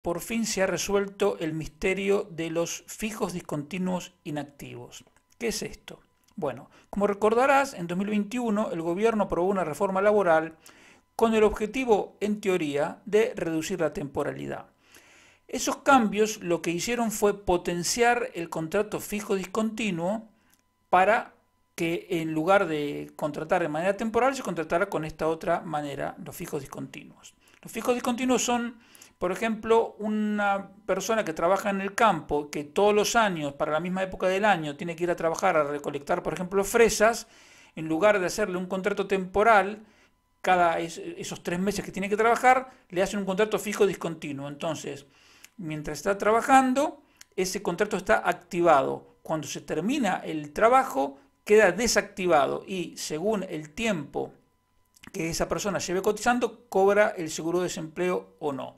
por fin se ha resuelto el misterio de los fijos discontinuos inactivos. ¿Qué es esto? Bueno, como recordarás, en 2021 el gobierno aprobó una reforma laboral con el objetivo, en teoría, de reducir la temporalidad. Esos cambios lo que hicieron fue potenciar el contrato fijo discontinuo para que en lugar de contratar de manera temporal se contratara con esta otra manera, los fijos discontinuos. Los fijos discontinuos son, por ejemplo, una persona que trabaja en el campo, que todos los años, para la misma época del año, tiene que ir a trabajar a recolectar, por ejemplo, fresas. En lugar de hacerle un contrato temporal, cada esos 3 meses que tiene que trabajar, le hacen un contrato fijo discontinuo. Entonces, mientras está trabajando, ese contrato está activado. Cuando se termina el trabajo, queda desactivado y según el tiempo que esa persona lleve cotizando, cobra el seguro de desempleo o no.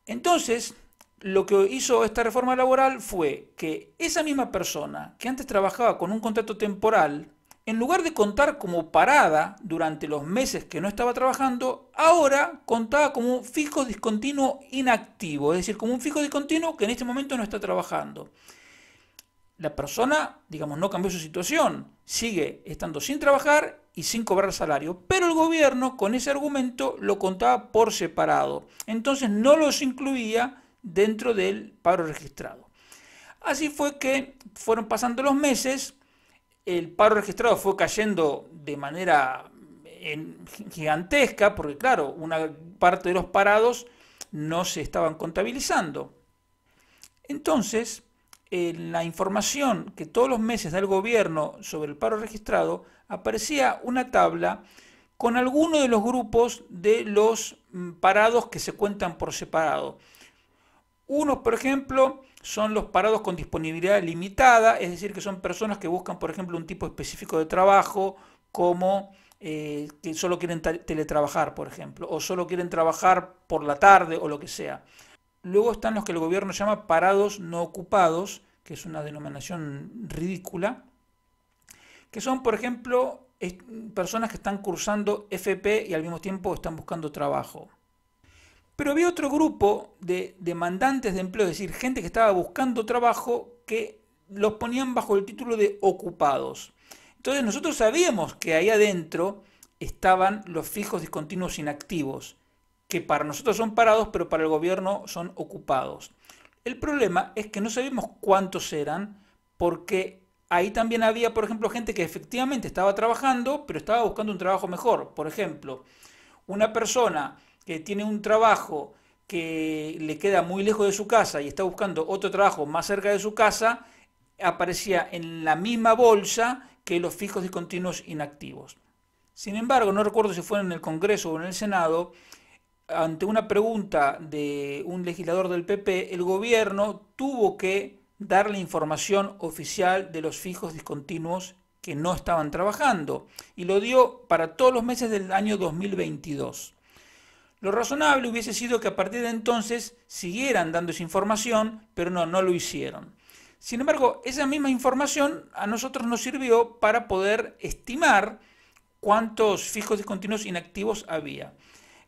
Entonces, lo que hizo esta reforma laboral fue que esa misma persona que antes trabajaba con un contrato temporal, en lugar de contar como parada durante los meses que no estaba trabajando, ahora contaba como un fijo discontinuo inactivo, es decir, como un fijo discontinuo que en este momento no está trabajando. La persona, digamos, no cambió su situación, sigue estando sin trabajar y sin cobrar salario, pero el gobierno con ese argumento lo contaba por separado, entonces no los incluía dentro del paro registrado. Así fue que fueron pasando los meses, el paro registrado fue cayendo de manera gigantesca, porque claro, una parte de los parados no se estaban contabilizando. Entonces, en la información que todos los meses da el gobierno sobre el paro registrado, aparecía una tabla con algunos de los grupos de los parados que se cuentan por separado. Unos, por ejemplo, son los parados con disponibilidad limitada, es decir, que son personas que buscan, por ejemplo, un tipo específico de trabajo, como que solo quieren teletrabajar, por ejemplo, o solo quieren trabajar por la tarde o lo que sea. Luego están los que el gobierno llama parados no ocupados, que es una denominación ridícula, que son, por ejemplo, personas que están cursando FP y al mismo tiempo están buscando trabajo. Pero había otro grupo de demandantes de empleo, es decir, gente que estaba buscando trabajo, que los ponían bajo el título de ocupados. Entonces nosotros sabíamos que ahí adentro estaban los fijos discontinuos inactivos, que para nosotros son parados, pero para el gobierno son ocupados. El problema es que no sabemos cuántos eran, porque ahí también había, por ejemplo, gente que efectivamente estaba trabajando, pero estaba buscando un trabajo mejor. Por ejemplo, una persona que tiene un trabajo que le queda muy lejos de su casa y está buscando otro trabajo más cerca de su casa, aparecía en la misma bolsa que los fijos discontinuos inactivos. Sin embargo, no recuerdo si fue en el Congreso o en el Senado, ante una pregunta de un legislador del PP, el gobierno tuvo que dar la información oficial de los fijos discontinuos que no estaban trabajando y lo dio para todos los meses del año 2022. Lo razonable hubiese sido que a partir de entonces siguieran dando esa información, pero no lo hicieron. Sin embargo, esa misma información a nosotros nos sirvió para poder estimar cuántos fijos discontinuos inactivos había.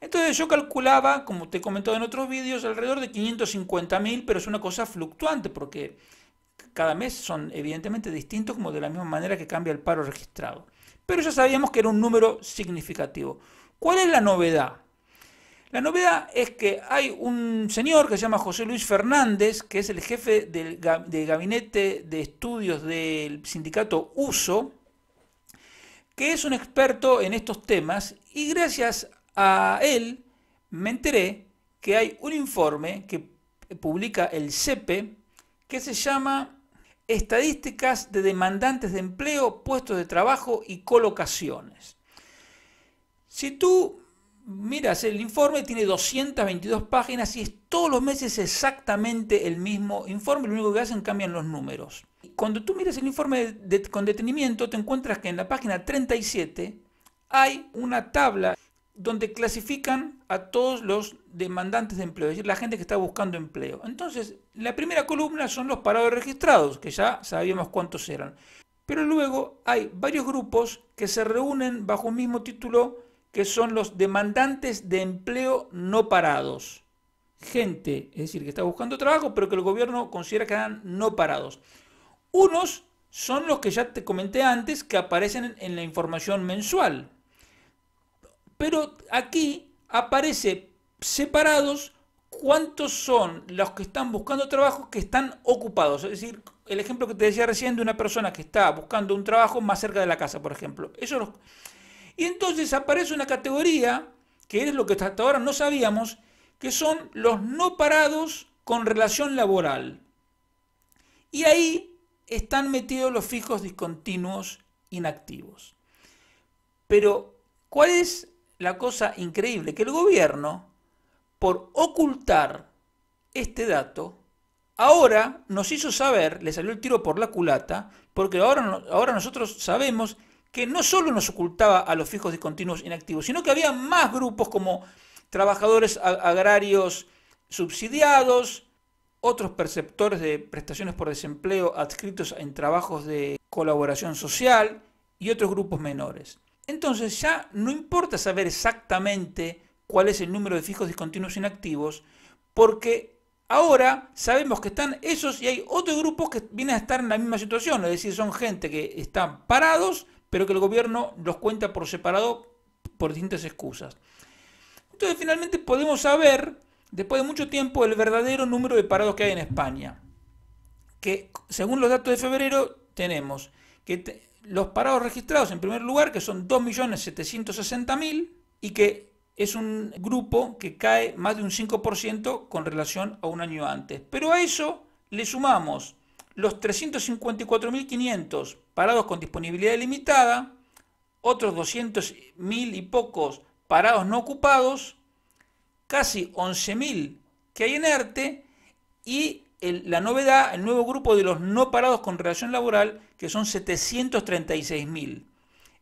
Entonces yo calculaba, como te he comentado en otros vídeos, alrededor de 550.000, pero es una cosa fluctuante porque cada mes son evidentemente distintos, como de la misma manera que cambia el paro registrado. Pero ya sabíamos que era un número significativo. ¿Cuál es la novedad? La novedad es que hay un señor que se llama José Luis Fernández, que es el jefe del gabinete de estudios del sindicato USO, que es un experto en estos temas, y gracias a él me enteré que hay un informe que publica el CEPE que se llama Estadísticas de demandantes de empleo, puestos de trabajo y colocaciones. Si tú miras el informe, tiene 222 páginas y es todos los meses exactamente el mismo informe, lo único que hacen cambian los números. Cuando tú miras el informe con detenimiento, te encuentras que en la página 37 hay una tabla donde clasifican a todos los demandantes de empleo, es decir, la gente que está buscando empleo. Entonces, la primera columna son los parados registrados, que ya sabíamos cuántos eran. Pero luego hay varios grupos que se reúnen bajo un mismo título, que son los demandantes de empleo no parados. gente, es decir, que está buscando trabajo, pero que el gobierno considera que están no parados. Unos son los que ya te comenté antes, que aparecen en la información mensual. Pero aquí aparece separados cuántos son los que están buscando trabajo que están ocupados. Es decir, el ejemplo que te decía recién de una persona que está buscando un trabajo más cerca de la casa, por ejemplo. Y entonces aparece una categoría, que es lo que hasta ahora no sabíamos, que son los no parados con relación laboral. Y ahí están metidos los fijos discontinuos inactivos. Pero, ¿cuál es la cosa increíble? Que el gobierno, por ocultar este dato, ahora nos hizo saber, le salió el tiro por la culata, porque ahora nosotros sabemos que no solo nos ocultaba a los fijos discontinuos inactivos, sino que había más grupos como trabajadores agrarios subsidiados, otros perceptores de prestaciones por desempleo adscritos en trabajos de colaboración social y otros grupos menores. Entonces ya no importa saber exactamente cuál es el número de fijos discontinuos inactivos, porque ahora sabemos que están esos y hay otros grupos que vienen a estar en la misma situación, es decir, son gente que están parados, pero que el gobierno los cuenta por separado por distintas excusas. Entonces finalmente podemos saber, después de mucho tiempo, el verdadero número de parados que hay en España. Que según los datos de febrero tenemos que los parados registrados en primer lugar, que son 2.760.000 y que es un grupo que cae más de un 5% con relación a un año antes. Pero a eso le sumamos los 354.500 parados con disponibilidad limitada, otros 200.000 y pocos parados no ocupados, casi 11.000 que hay en ERTE y la novedad, el nuevo grupo de los no parados con relación laboral, que son 736.000.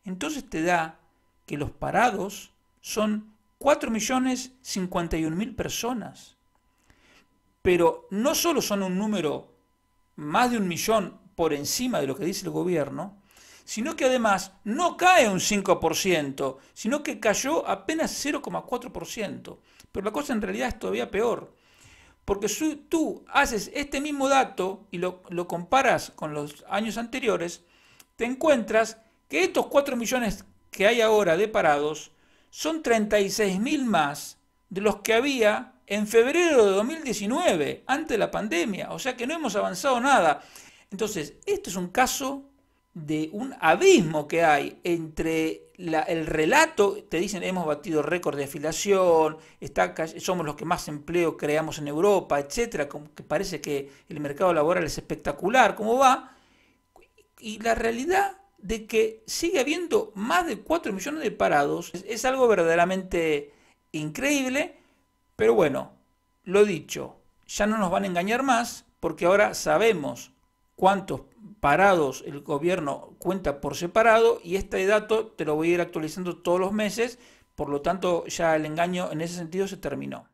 Entonces te da que los parados son 4.051.000 personas. Pero no solo son un número más de 1.000.000 por encima de lo que dice el gobierno, sino que además no cae un 5%, sino que cayó apenas 0,4%. Pero la cosa en realidad es todavía peor, porque si tú haces este mismo dato y lo comparas con los años anteriores, te encuentras que estos 4 millones que hay ahora de parados son 36.000 más de los que había en febrero de 2019, antes de la pandemia. O sea que no hemos avanzado nada. Entonces, esto es un caso de un abismo que hay entre el relato, te dicen hemos batido récord de afiliación, somos los que más empleo creamos en Europa, etcétera, como que parece que el mercado laboral es espectacular, cómo va, y la realidad de que sigue habiendo más de 4 millones de parados es algo verdaderamente increíble, pero bueno, lo dicho, ya no nos van a engañar más, porque ahora sabemos cuántos parados el gobierno cuenta por separado y este dato te lo voy a ir actualizando todos los meses, por lo tanto ya el engaño en ese sentido se terminó.